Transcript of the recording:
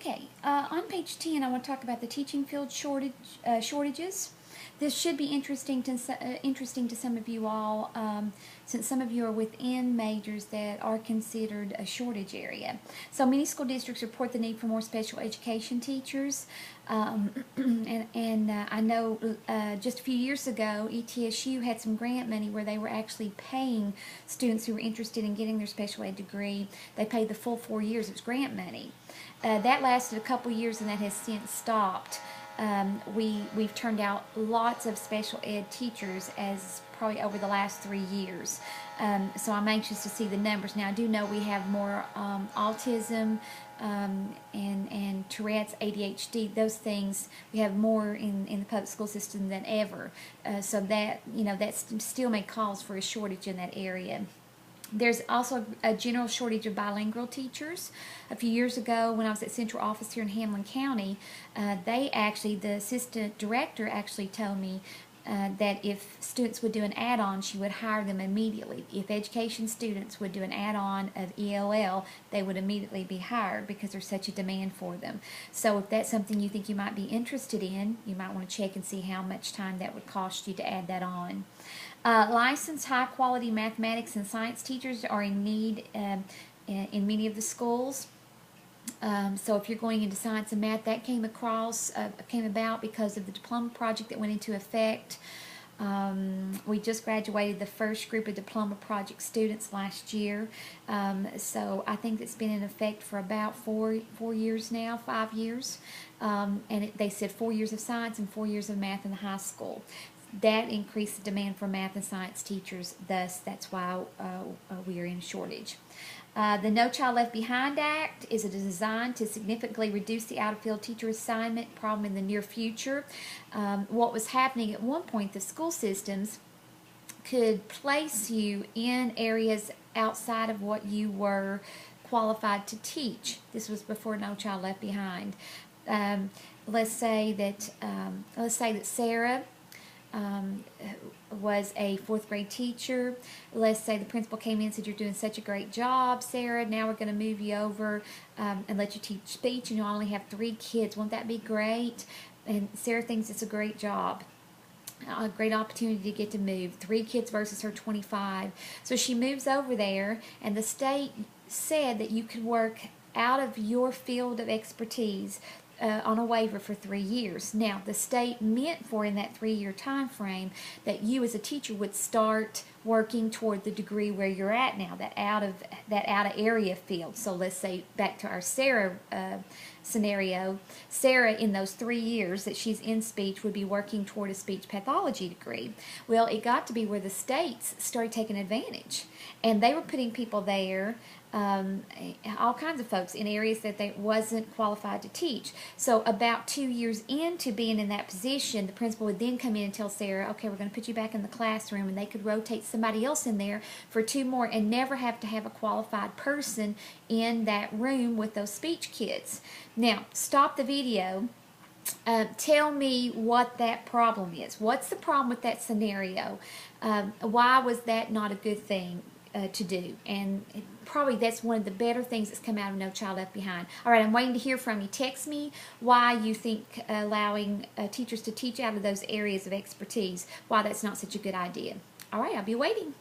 Okay, on page 10, I want to talk about the teaching field shortages. This should be interesting to some of you all, since some of you are within majors that are considered a shortage area. So many school districts report the need for more special education teachers. I know just a few years ago, ETSU had some grant money where they were actually paying students who were interested in getting their special ed degree. They paid the full 4 years. It was grant money. That lasted a couple years and that has since stopped. We've turned out lots of special ed teachers as probably over the last 3 years. So I'm anxious to see the numbers. Now I do know we have more autism and Tourette's, ADHD, those things. We have more in the public school system than ever. So that, that still may cause for a shortage in that area. There's also a general shortage of bilingual teachers. A few years ago when I was at Central Office here in Hamlin County, the assistant director actually told me that if students would do an add-on, she would hire them immediately. If education students would do an add-on of ELL, they would immediately be hired because there's such a demand for them. So if that's something you think you might be interested in, you might want to check and see how much time that would cost you to add that on. Licensed high-quality mathematics and science teachers are in need in many of the schools. So if you're going into science and math, that came about because of the diploma project that went into effect. We just graduated the first group of diploma project students last year. So I think it's been in effect for about 4 years now, 5 years. They said 4 years of science and 4 years of math in the high school. That increased the demand for math and science teachers, thus that's why we are in a shortage. The No Child Left Behind Act is designed to significantly reduce the out-of-field teacher assignment problem in the near future. What was happening at one point, the school systems could place you in areas outside of what you were qualified to teach. This was before No Child Left Behind. Let's say that Sarah was a 4th grade teacher. Let's say the principal came in and said, "You're doing such a great job, Sarah. Now we're going to move you over and let you teach speech, and you only have 3 kids. Won't that be great?" And Sarah thinks it's a great job. A great opportunity to get to move. 3 kids versus her 25. So she moves over there, and the state said that you could work out of your field of expertise on a waiver for 3 year. Now, the state meant for in that 3-year time frame that you as a teacher would start working toward the degree where you're at now, that out of area field. So let's say back to our Sarah scenario, Sarah in those 3 years that she's in speech would be working toward a speech pathology degree. Well, it got to be where the states started taking advantage, and they were putting people there, all kinds of folks in areas that they wasn't qualified to teach. So about 2 years into being in that position, the principal would then come in and tell Sarah, "Okay, we're going to put you back in the classroom," and they could rotate somebody else in there for 2 more and never have to have a qualified person in that room with those speech kids. Now, stop the video. Tell me what that problem is. What's the problem with that scenario? Why was that not a good thing to do? And probably that's one of the better things that's come out of No Child Left Behind. All right, I'm waiting to hear from you. Text me why you think allowing teachers to teach out of those areas of expertise, why that's not such a good idea. All right, I'll be waiting.